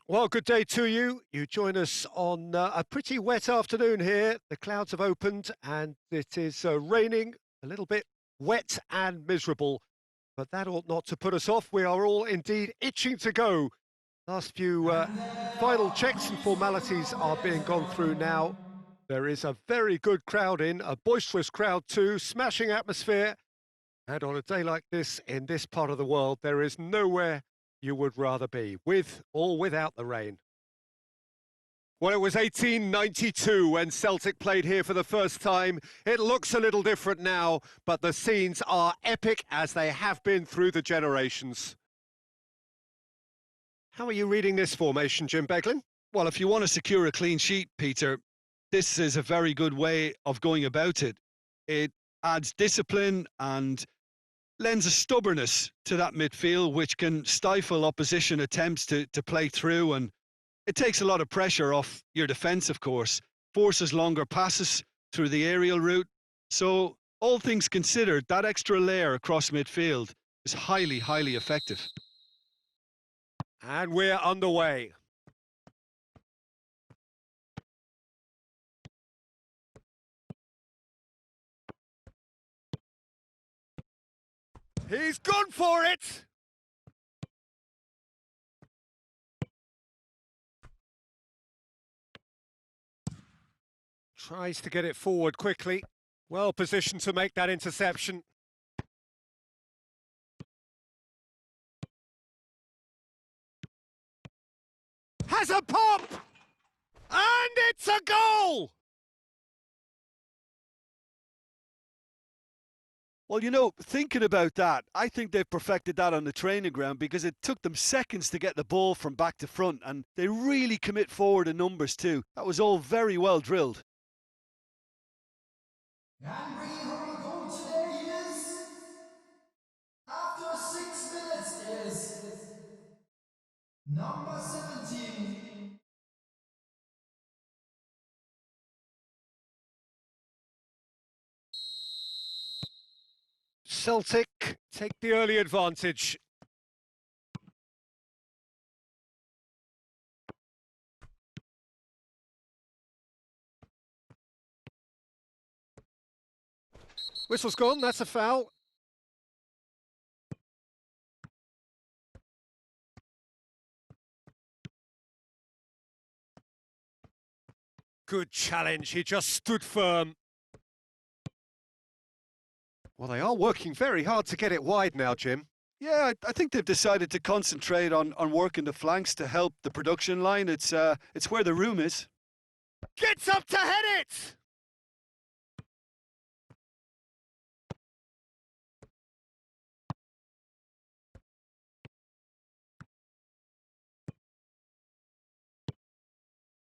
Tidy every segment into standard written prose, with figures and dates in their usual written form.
Well, good day to you. You join us on a pretty wet afternoon here. The clouds have opened and it is raining, a little bit wet and miserable, but that ought not to put us off. We are all indeed itching to go. Last few final checks and formalities are being gone through now. There is a very good crowd in, a boisterous crowd too, smashing atmosphere. And on a day like this, in this part of the world, there is nowhere you would rather be, with or without the rain. Well, it was 1892 when Celtic played here for the first time. It looks a little different now, but the scenes are epic as they have been through the generations. How are you reading this formation, Jim Beglin? Well, if you want to secure a clean sheet, Peter, this is a very good way of going about it. It adds discipline and lends a stubbornness to that midfield, which can stifle opposition attempts to play through, and it takes a lot of pressure off your defence, of course, forces longer passes through the aerial route. So, all things considered, that extra layer across midfield is highly, highly effective. And we're underway. He's gone for it! Tries to get it forward quickly. Well positioned to make that interception. Has a pop! And it's a goal! Well, you know, thinking about that, I think they've perfected that on the training ground because it took them seconds to get the ball from back to front, and they really commit forward in numbers too. That was all very well drilled. And bringing home the goal today is, after 6 minutes, is number 17. Celtic take the early advantage. Whistle's gone, that's a foul. Good challenge, he just stood firm. Well, they are working very hard to get it wide now, Jim. Yeah, I think they've decided to concentrate on working the flanks to help the production line. It's where the room is. Gets up to head it!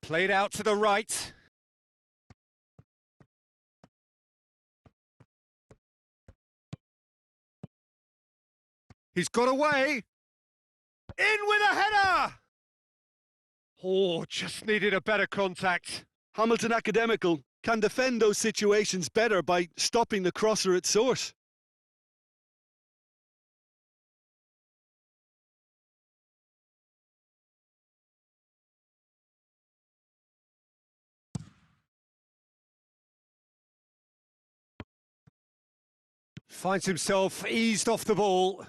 Played out to the right. He's got away. In with a header! Oh, just needed a better contact. Hamilton Academical can defend those situations better by stopping the crosser at source. Finds himself eased off the ball.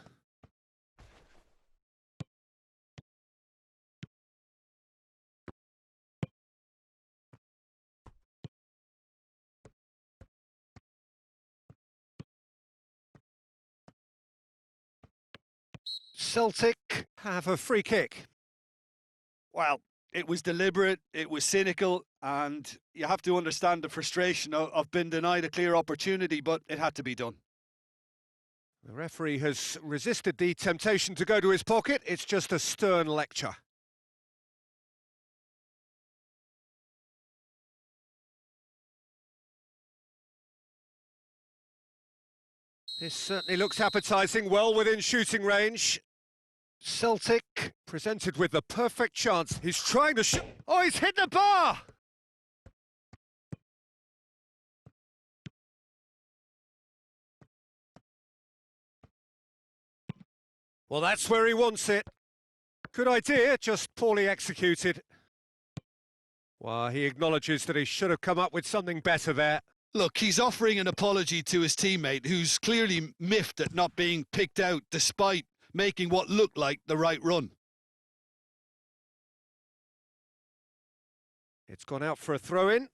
Celtic have a free kick. Well, it was deliberate, it was cynical, and you have to understand the frustration of being denied a clear opportunity, but it had to be done. The referee has resisted the temptation to go to his pocket. It's just a stern lecture. This certainly looks appetising, well within shooting range. Celtic presented with the perfect chance. He's trying to shoot. Oh, he's hit the bar! Well, that's where he wants it. Good idea, just poorly executed. Well, he acknowledges that he should have come up with something better there. Look, he's offering an apology to his teammate, who's clearly miffed at not being picked out despite making what looked like the right run. It's gone out for a throw-in.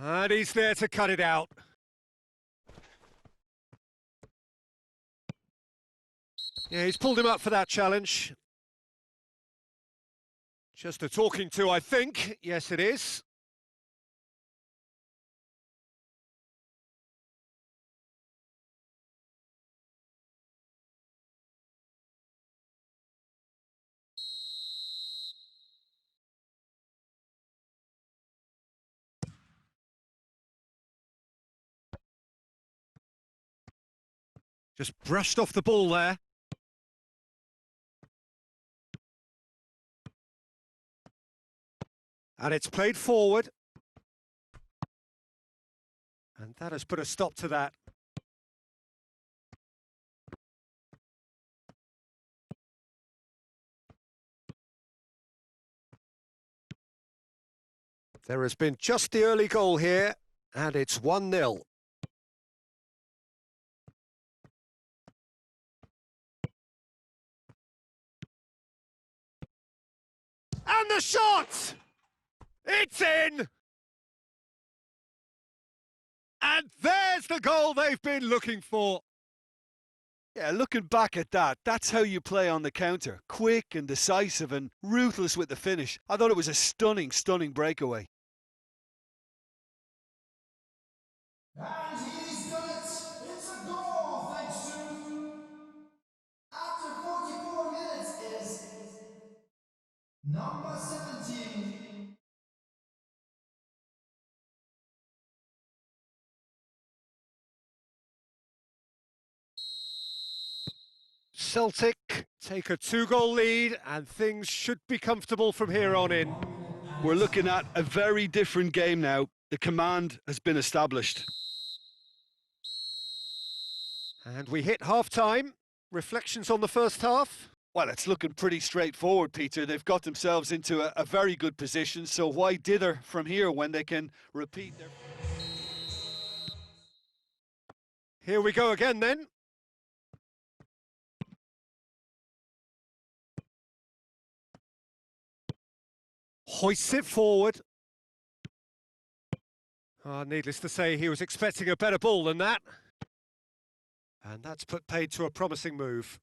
And he's there to cut it out. Yeah, he's pulled him up for that challenge. Just a talking to, I think. Yes, it is. Just brushed off the ball there. And it's played forward. And that has put a stop to that. There has been just the early goal here, and it's 1-0. And the shot! It's in! And there's the goal they've been looking for. Yeah, looking back at that, that's how you play on the counter. Quick and decisive and ruthless with the finish. I thought it was a stunning, stunning breakaway. And he's done it! It's a goal, thanks to... After 44 minutes is... number 17. Celtic take a 2-goal lead, and things should be comfortable from here on in. We're looking at a very different game now. The command has been established. And we hit half-time. Reflections on the first half? Well, it's looking pretty straightforward, Peter. They've got themselves into a very good position, so why dither from here when they can repeat their... Here we go again then. Hoists it forward. Needless to say, he was expecting a better ball than that. And that's put paid to a promising move.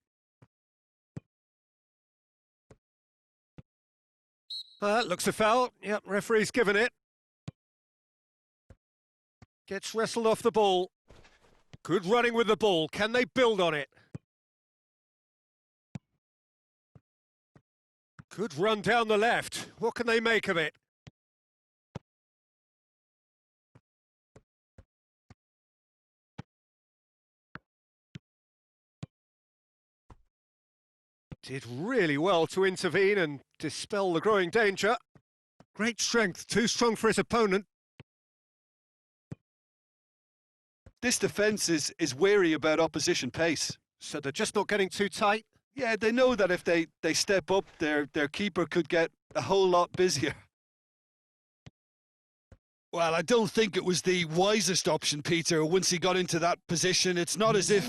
Looks a foul. Yep, referee's given it. Gets wrestled off the ball. Good running with the ball. Can they build on it? Good run down the left. What can they make of it? Did really well to intervene and dispel the growing danger. Great strength, too strong for his opponent. This defence is wary about opposition pace. So they're just not getting too tight. Yeah, they know that if they step up, their keeper could get a whole lot busier. Well, I don't think it was the wisest option, Peter, once he got into that position. It's not as if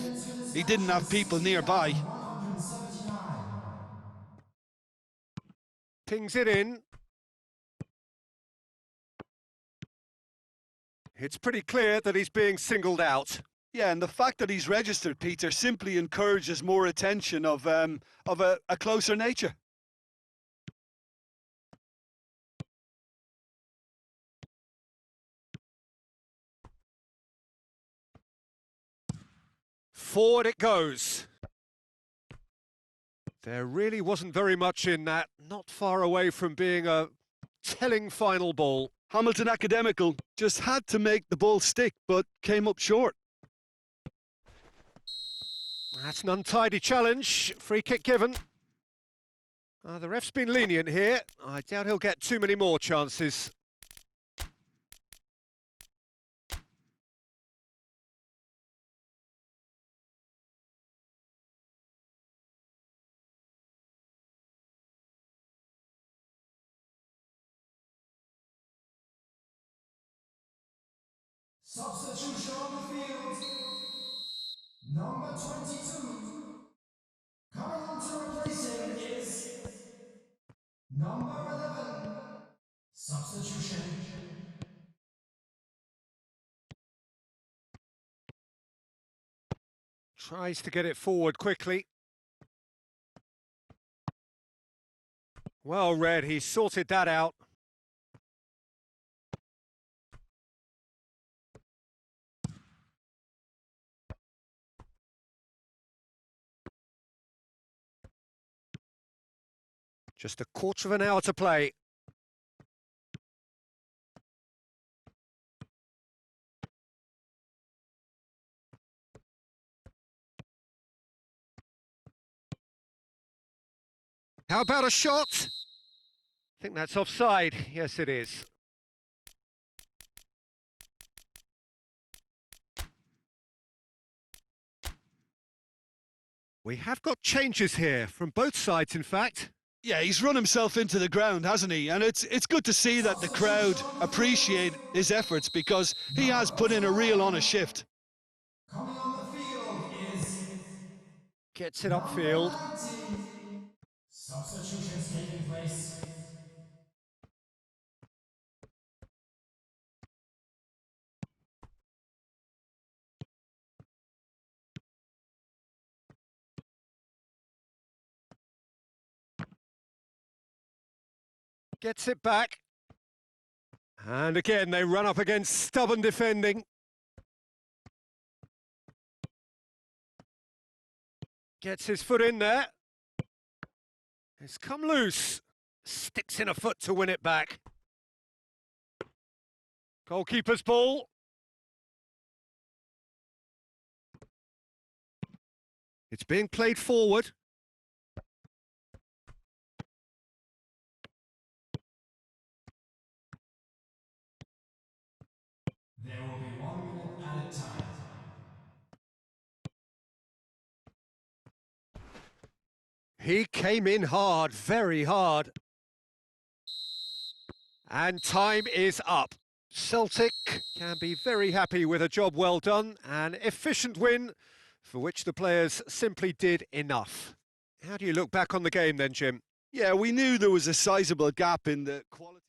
he didn't have people nearby. Pings it in. It's pretty clear that he's being singled out. Yeah, and the fact that he's registered, Peter, simply encourages more attention of a closer nature. Forward it goes. There really wasn't very much in that, not far away from being a telling final ball. Hamilton Academical just had to make the ball stick, but came up short. That's an untidy challenge. Free kick given. The ref's been lenient here. I doubt he'll get too many more chances. Substitution on the field. Number 22. Coming on to replace him is number 11. Substitution. Tries to get it forward quickly. Well read, he sorted that out. Just a quarter of an hour to play. How about a shot? I think that's offside. Yes, it is. We have got changes here, from both sides, in fact. Yeah, he's run himself into the ground, hasn't he? And it's good to see that the crowd appreciate his efforts, because he has put in a real honest shift. Coming on the field is Gets it upfield. 19. Substitutions taking place. Gets it back. And again, they run up against stubborn defending. Gets his foot in there. It's come loose. Sticks in a foot to win it back. Goalkeeper's ball. It's being played forward. There will be 1 minute added time. He came in hard, very hard. And time is up. Celtic can be very happy with a job well done, an efficient win for which the players simply did enough. How do you look back on the game then, Jim? Yeah, we knew there was a sizable gap in the quality.